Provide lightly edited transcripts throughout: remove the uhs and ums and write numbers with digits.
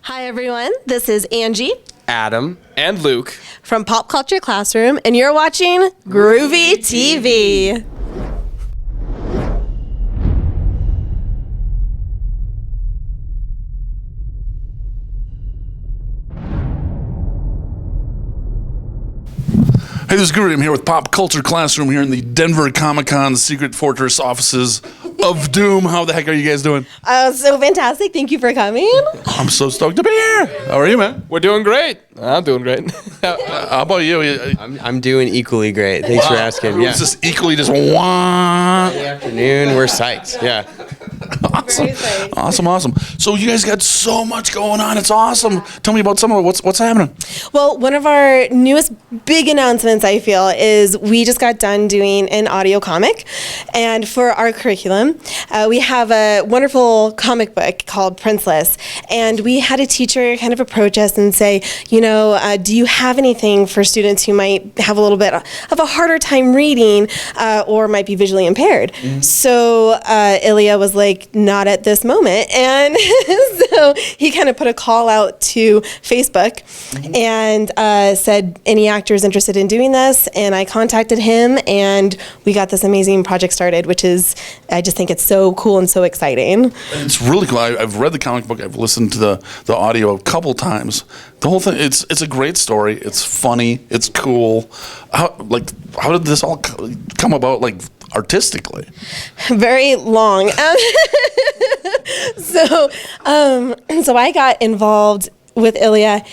Hi, everyone. This is Angie Adam, and Luke from Pop Culture Classroom, and you're watching Groovey.TV. Hey, this is Groovey. I'm here with Pop Culture Classroom here in the Denver Comic-Con Secret Fortress offices of Doom. How the heck are you guys doing? So fantastic. Thank you for coming. I'm so stoked to be here. How are you, man? we're doing great. I'm doing great. How about you? I'm doing equally great. Thanks for asking. Yeah. It's just equally just wah. Good afternoon. We're psyched. Yeah. Awesome. So you guys got so much going on. It's awesome. Tell me about some of it. What's happening? Well, one of our newest big announcements, I feel, is we just got done doing an audio comic. And for our curriculum, we have a wonderful comic book called Princeless. And we had a teacher kind of approach us and say, do you have anything for students who might have a little bit of a harder time reading or might be visually impaired? Mm-hmm. So Ilya was like, not at this moment. And so he kind of put a call out to Facebook and said, any actors interested in doing this? And I contacted him and we got this amazing project started, which is, I just think it's so cool and so exciting. It's really cool. I've read the comic book. I've listened to the audio a couple times. The whole thing, it's a great story. It's funny. It's cool. How did this all come about, artistically? Very long. So I got involved with Ilya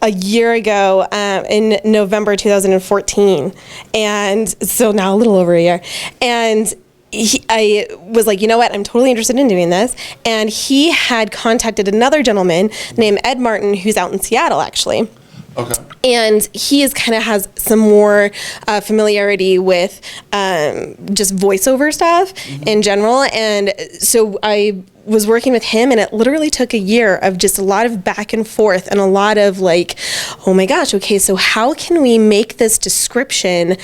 a year ago in November 2014. And so now a little over a year. And I was like, you know what, I'm totally interested in doing this. And he had contacted another gentleman named Ed Martin, who's out in Seattle, actually. Okay. And he has some more familiarity with just voiceover stuff in general. And so I was working with him, and it literally took a year of just a lot of back and forth and a lot of oh my gosh, okay, so how can we make this description,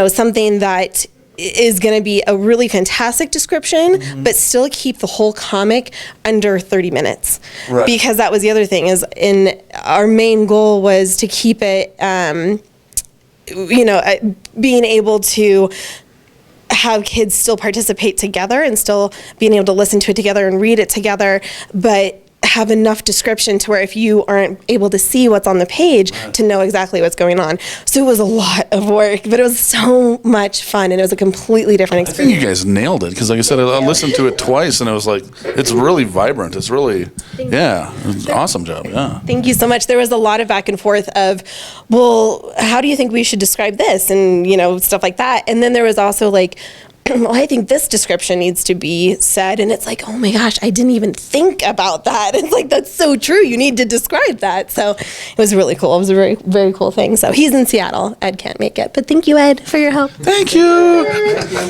something that is going to be a really fantastic description, but still keep the whole comic under 30 minutes. Right. Because that was the other thing, is our main goal was to keep it, being able to have kids still participate together and still being able to listen to it together and read it together, but have enough description to where if you aren't able to see what's on the page, to know exactly what's going on. So it was a lot of work, but it was so much fun, and it was a completely different experience. I think you guys nailed it, because like I said, I listened to it twice, and it was like, it's really vibrant. It's really, awesome job, yeah. Thank you so much. There was a lot of back and forth of, well, how do you think we should describe this? And, stuff like that. And then there was also well, I think this description needs to be said. And it's like, oh my gosh, I didn't even think about that. It's like, that's so true. You need to describe that. So it was really cool. It was a very, very cool thing. So he's in Seattle. Ed can't make it. But thank you, Ed, for your help. Thank you.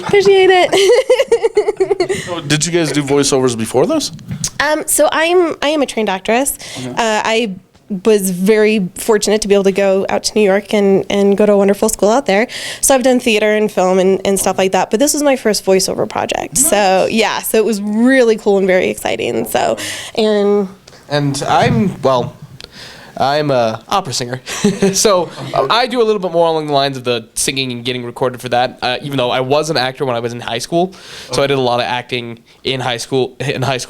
Appreciate it. So did you guys do voiceovers before this? So I am a trained actress. I was very fortunate to be able to go out to New York and go to a wonderful school out there. So I've done theater and film and stuff like that. But this was my first voiceover project. Nice. So so it was really cool and very exciting. So and I'm a opera singer. So I do a little bit more along the lines of the singing and getting recorded for that, even though I was an actor when I was in high school. So I did a lot of acting in high school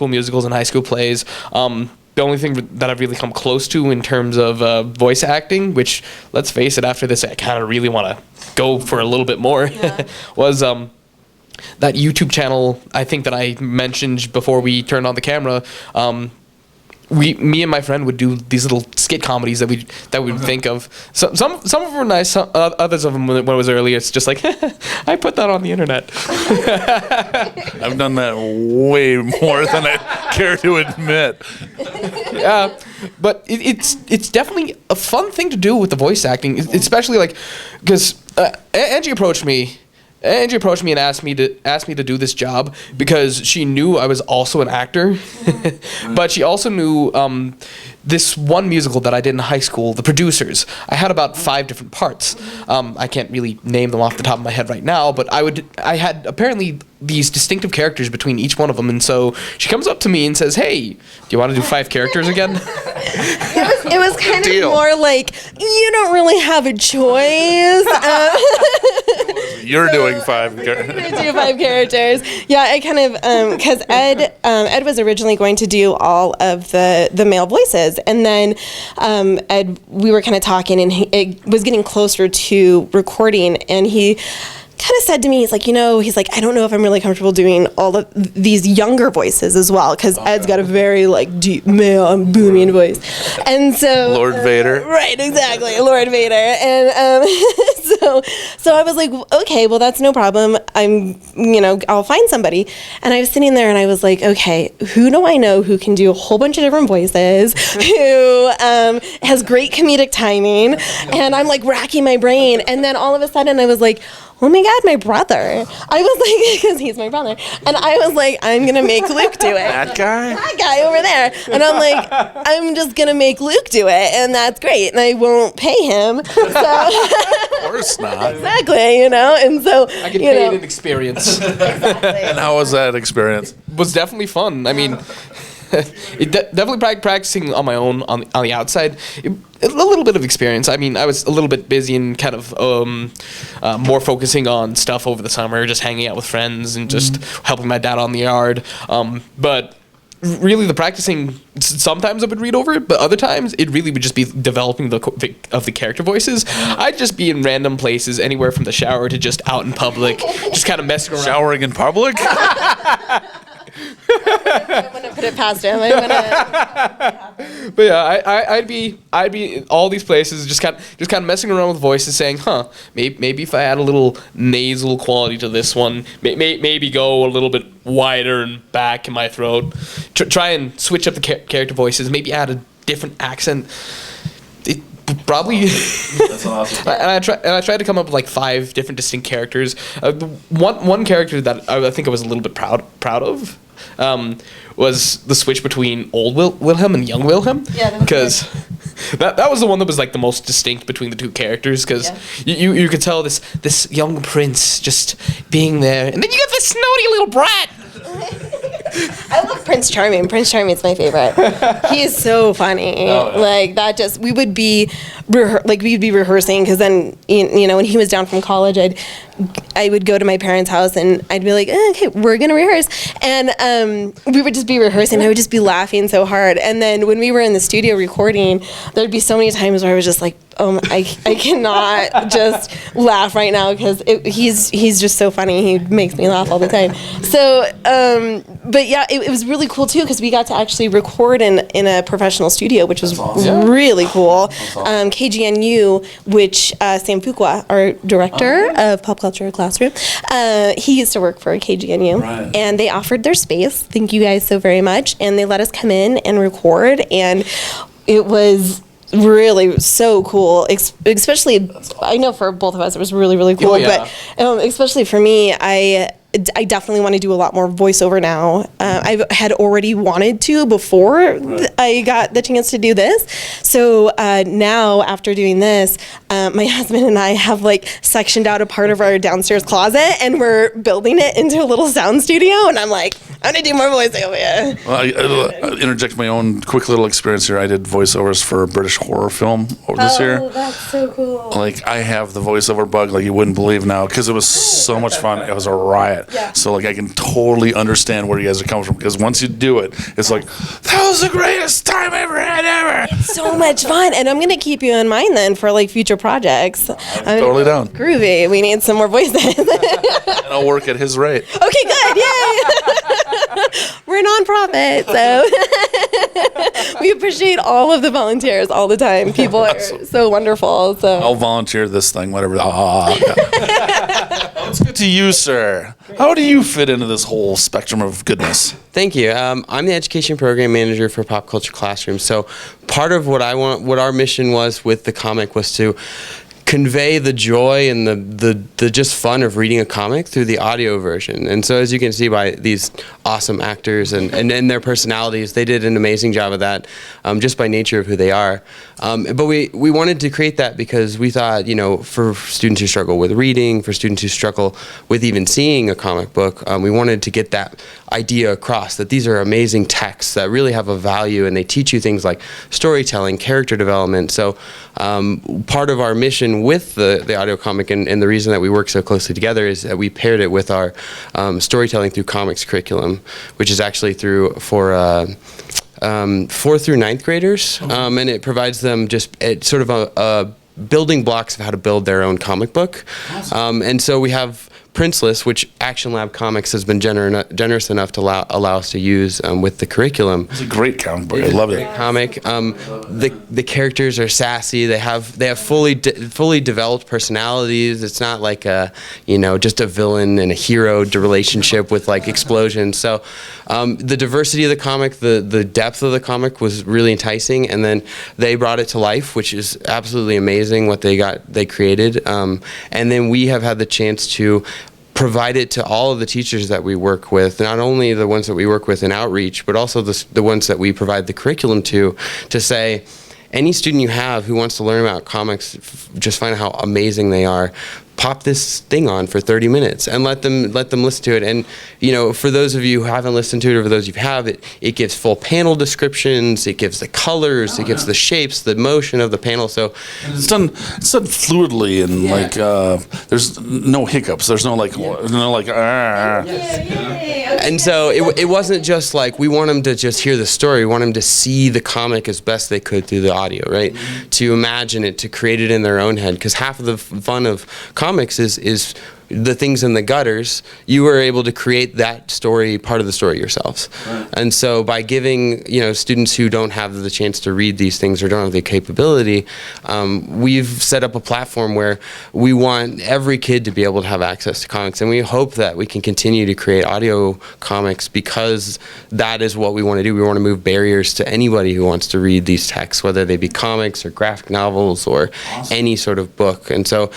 musicals and high school plays. The only thing that I've really come close to in terms of voice acting, which, let's face it, after this I kind of really want to go for a little bit more, was that YouTube channel I think that I mentioned before we turned on the camera. Me and my friend would do these little skit comedies that we'd think of. Some of them were nice. Others of them, when it was early, it's just like, I put that on the internet. I've done that way more than I care to admit. Yeah, but it's definitely a fun thing to do with the voice acting, especially because Angie approached me and asked me to do this job because she knew I was also an actor, but she also knew this one musical that I did in high school, The Producers. I had about 5 different parts. I can't really name them off the top of my head right now, but I had apparently these distinctive characters between each one of them. And so she comes up to me and says, "Hey, do you want to do 5 characters again?" It was kind Deal. of more like, you don't really have a choice. You're doing 5 I'm characters. gonna do 5 characters. Yeah, I kind of because Ed was originally going to do all of the male voices, and then Ed, we were kind of talking, and it was getting closer to recording, and he kind of said to me, he's like, I don't know if I'm really comfortable doing all of these younger voices as well, because Ed's got a very like deep male and booming voice, and so Lord Vader. right, exactly, Lord Vader, and so I was like, okay, well that's no problem. I'll find somebody, and I was sitting there and I was like, okay, who do I know who can do a whole bunch of different voices, who has great comedic timing, and I'm like racking my brain, and then all of a sudden I was like, oh my God, my brother. I was like, because he's my brother. And I was like, I'm going to make Luke do it. That guy? That guy over there. And I'm like, I'm just going to make Luke do it. And that's great. And I won't pay him. So Of course not. exactly, And so, I can pay it in experience. And how was that experience? Was definitely fun. I mean, definitely practicing on my own on the outside. A little bit of experience. I mean, I was a little bit busy and kind of more focusing on stuff over the summer, just hanging out with friends and just helping my dad on the yard. But really, the practicing, sometimes I would read over it, but other times it really would just be developing of the character voices. I'd just be in random places, anywhere from the shower to just out in public, just kind of messing around. Showering in public? I wouldn't put it past him. But yeah, I'd be in all these places, just kind of messing around with voices, saying, maybe if I add a little nasal quality to this one, maybe go a little bit wider and back in my throat, try and switch up the character voices, maybe add a different accent. It probably. That's awesome. And I tried to come up with like 5 different distinct characters. One character that I think I was a little bit proud of. Was the switch between old Wilhelm and young Wilhelm. Yeah, because that was the one that was like the most distinct between the 2 characters, because you could tell this young prince just being there, and then you got this snotty little brat. I love Prince Charming. Prince Charming is my favorite. He is so funny. Oh, yeah. Like that, just we'd be rehearsing, because then when he was down from college, I would go to my parents' house and I'd be like, okay, we're gonna rehearse, and we would just be rehearsing. I would just be laughing so hard, and then when we were in the studio recording, there'd be so many times where I was just like, I cannot just laugh right now, because he's just so funny. He makes me laugh all the time. So, but yeah, it was really cool too, because we got to actually record in a professional studio, which was really cool. KGNU, which Sam Fuqua, our director of Pop Culture Classroom, he used to work for KGNU, Right. and they offered their space. Thank you guys so very much, and they let us come in and record, and it was really so cool, especially I know for both of us it was really, really cool. Oh, yeah. But especially for me, I definitely want to do a lot more voiceover now. I had already wanted to before I got the chance to do this. So now, after doing this, my husband and I have like sectioned out a part of our downstairs closet, and we're building it into a little sound studio. And I'm like, I'm gonna do more voiceover. Well, I'll interject my own quick little experience here. I did voiceovers for a British horror film over this year. Oh, that's so cool. Like, I have the voiceover bug like you wouldn't believe now, because it was so much fun. It was a riot. Yeah. So like I can totally understand where you guys are coming from, because once you do it, it's like, that was the greatest time I ever had ever. So much fun, and I'm gonna keep you in mind then for like future projects. I'm totally down. Groovy. We need some more voices. And I'll work at his rate. Okay, good. Yay! We're a nonprofit, so we appreciate all of the volunteers all the time. People are so wonderful. So I'll volunteer this thing, whatever. Let's get to you, sir. How do you fit into this whole spectrum of goodness? Thank you. I'm the education program manager for Pop Culture Classroom. So part of what our mission was with the comic was to convey the joy and the just fun of reading a comic through the audio version. And so as you can see by these awesome actors and their personalities, they did an amazing job of that, just by nature of who they are. But we wanted to create that because we thought, you know, for students who struggle with reading, for students who struggle with even seeing a comic book, we wanted to get that idea across, that these are amazing texts that really have a value, and they teach you things like storytelling, character development. So part of our mission with the audio comic and the reason that we work so closely together is that we paired it with our storytelling through comics curriculum, which is actually for 4th through 9th graders, and it provides them just sort of a building blocks of how to build their own comic book. Awesome. And so we have Princeless, which Action Lab Comics has been generous enough to allow us to use with the curriculum. It's a great comic book. I love it. Comic. The characters are sassy. They have fully developed personalities. It's not like just a villain and a hero relationship with like explosions. So the diversity of the comic, the depth of the comic was really enticing, and then they brought it to life, which is absolutely amazing what they created. And then we have had the chance to provide it to all of the teachers that we work with, not only the ones that we work with in outreach, but also the ones that we provide the curriculum to say, any student you have who wants to learn about comics, just find out how amazing they are, pop this thing on for 30 minutes and let them listen to it. And for those of you who haven't listened to it, or for those you have, it gives full panel descriptions, it gives the colors, it gives the shapes, the motion of the panel. So it's done fluidly, and there's no hiccups, there's no And so it wasn't just like we want them to just hear the story, we want them to see the comic as best they could through the audio, right? To imagine it, to create it in their own head, because half of the fun of comics is the things in the gutters. You were able to create that story, part of the story yourselves. Right. And so by giving students who don't have the chance to read these things or don't have the capability, we've set up a platform where we want every kid to be able to have access to comics, and we hope that we can continue to create audio comics because that is what we want to do. We want to move barriers to anybody who wants to read these texts, whether they be comics or graphic novels or any sort of book. And so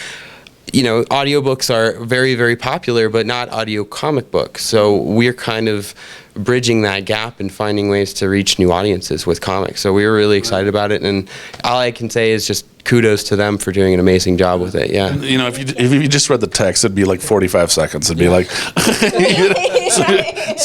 audiobooks are very, very popular, but not audio comic books. So we're kind of bridging that gap and finding ways to reach new audiences with comics. So we were really excited about it, and all I can say is just kudos to them for doing an amazing job with it. Yeah. If you just read the text, it'd be like 45 seconds. It'd be like, so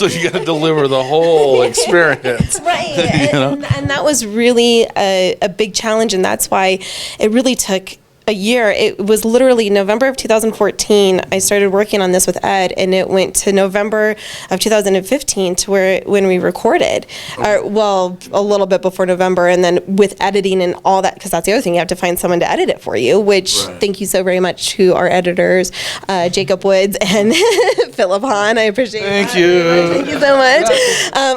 you got to deliver the whole experience. Right. And that was really a big challenge, and that's why it really took a year. It was literally November of 2014. I started working on this with Ed, and it went to November of 2015 to when we recorded. A little bit before November, and then with editing and all that, because that's the other thing, you have to find someone to edit it for you, which thank you so very much to our editors, Jacob Woods and Philip Hahn. I appreciate it. Thank you so much.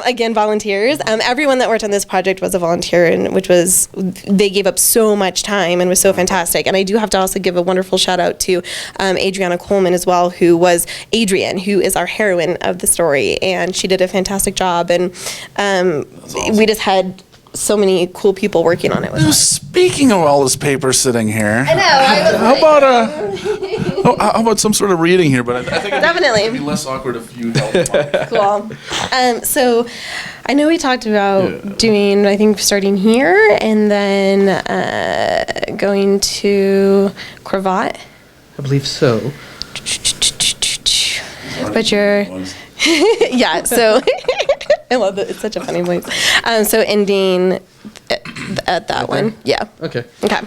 Again, volunteers. Everyone that worked on this project was a volunteer, and they gave up so much time and was so fantastic. And I do have to also give a wonderful shout out to Adriana Coleman as well, who was Adrian, who is our heroine of the story, and she did a fantastic job. And awesome. We just had so many cool people working on it with us. Speaking of all this paper sitting here, I know. How about some sort of reading here? But I think it'd be less awkward if you helped. Cool. So I know we talked about doing, I think, starting here and then going to Cravat. I believe so. But you're... yeah, so... I love that. It's such a funny voice. So ending at that one. Yeah. Okay. Okay.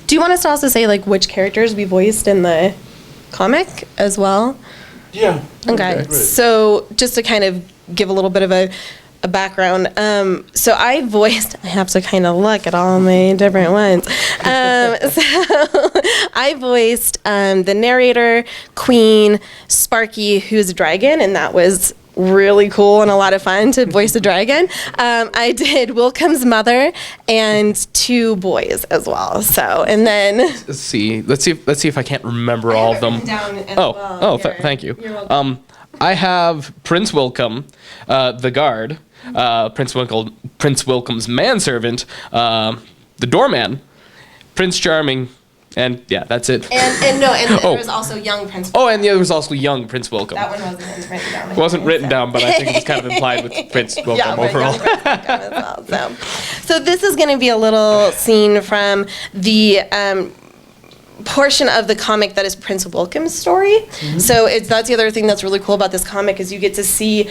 Do you want us to also say, like, which characters we voiced in the comic as well? Yeah. Okay. So just to kind of give a little bit of a background. So I have to kind of look at all my different ones. So I voiced the narrator, Queen, Sparky, who's a dragon, and that was really cool and a lot of fun to voice a dragon. I did Wilcomb's mother and 2 boys as well. So, and then let's see if I can't remember all of them. Thank you. You're welcome. I have Prince Wilcom, the guard, Prince Wilcom's manservant, the doorman, Prince Charming, and yeah, that's it. And there was also young Prince. Oh, and there was also young Prince Welcome. That one wasn't written down. It wasn't written down, but I think it was kind of implied with Prince Welcome overall. Young Prince Welcome as well. So this is going to be a little scene from the portion of the comic that is Prince Welcome's story. So that's the other thing that's really cool about this comic is you get to see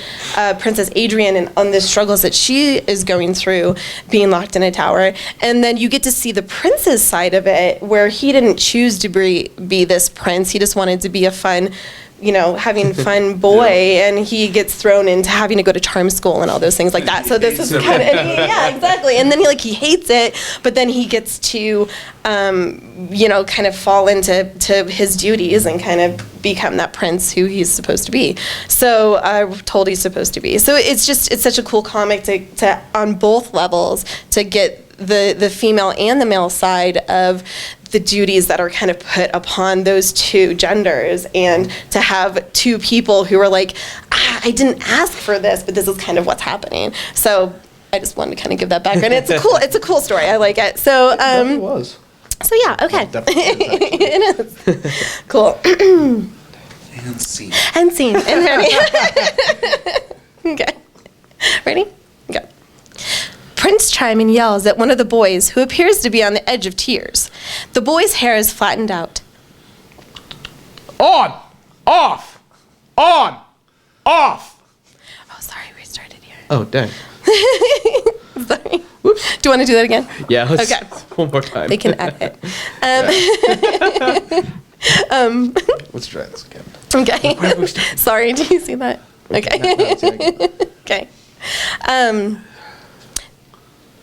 Princess Adrian and on the struggles that she is going through being locked in a tower, and then you get to see the prince's side of it where he didn't choose to be this prince. He just wanted to be a fun, having fun boy, and he gets thrown into having to go to charm school and all those things like that. So this is kind of, yeah, exactly. And then he hates it, but then he gets to, kind of fall into his duties and kind of become that prince who he's supposed to be. So told he's supposed to be. So it's such a cool comic to on both levels to get the female and the male side of the duties that are kind of put upon those two genders, and to have two people who are like, I didn't ask for this, but this is kind of what's happening. So I just wanted to kind of give that background. It's a cool story. I like it. So It was. So yeah, okay. It is. Cool. And scene. And scene. And ready. Okay. Ready? Go. Prince Charming yells at one of the boys who appears to be on the edge of tears. The boy's hair is flattened out. On! Off! On! Off! Oh, sorry, we started here. Oh, dang. Sorry. Whoops. Do you want to do that again? Yeah, let's Okay. one more time. They can edit. Let's try this again. Okay. Sorry, do you see that? Okay. Okay.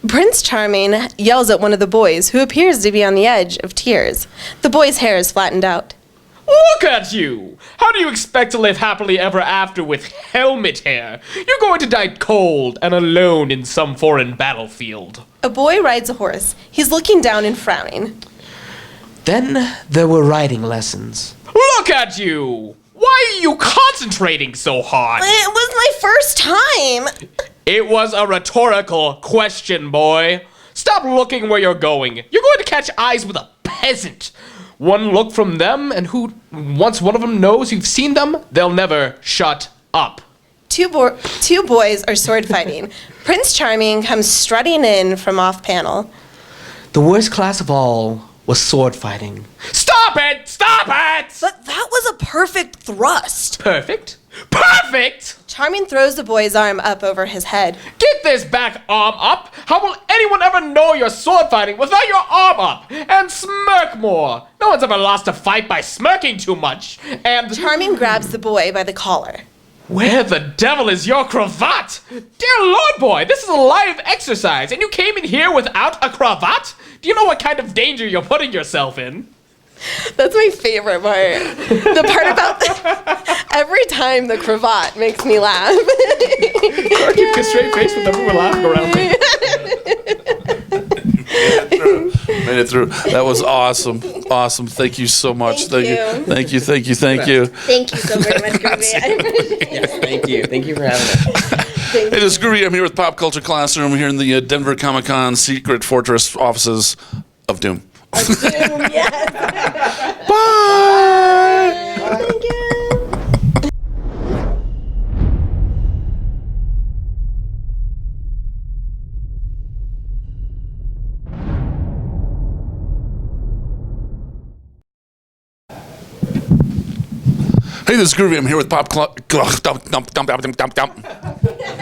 Prince Charming yells at one of the boys who appears to be on the edge of tears. The boy's hair is flattened out. Look at you! How do you expect to live happily ever after with helmet hair? You're going to die cold and alone in some foreign battlefield. A boy rides a horse. He's looking down and frowning. Then there were riding lessons. Look at you! Why are you concentrating so hard? It was my first time. It was a rhetorical question, boy. Stop looking where you're going. You're going to catch eyes with a peasant. One look from them, and once one of them knows you've seen them, they'll never shut up. Two boys are sword fighting. Prince Charming comes strutting in from off panel. The worst class of all was sword fighting. Stop it! Stop it! But that was a perfect thrust. Perfect? Perfect! Charming throws the boy's arm up over his head. Get this back arm up! How will anyone ever know you're sword fighting without your arm up? And smirk more! No one's ever lost a fight by smirking too much. And Charming grabs the boy by the collar. where the devil is your cravat? Dear Lord, boy, this is a live exercise, and you came in here without a cravat? Do you know what kind of danger you're putting yourself in? That's my favorite part. The part about every time the cravat makes me laugh. I keep a straight face whenever we're laughing around me. Made it through. That was awesome. Awesome. Thank you so much. Thank you. Thank you. Thank you. Thank you so very much, Groovey. I appreciate it. Yes, thank you. Thank you for having us. Hey, this is Groovey. I'm here with Pop Culture Classroom here in the Denver Comic Con Secret Fortress offices of Doom. Yes. Bye. Thank you. Hey, this is Groovy. I'm here with Pop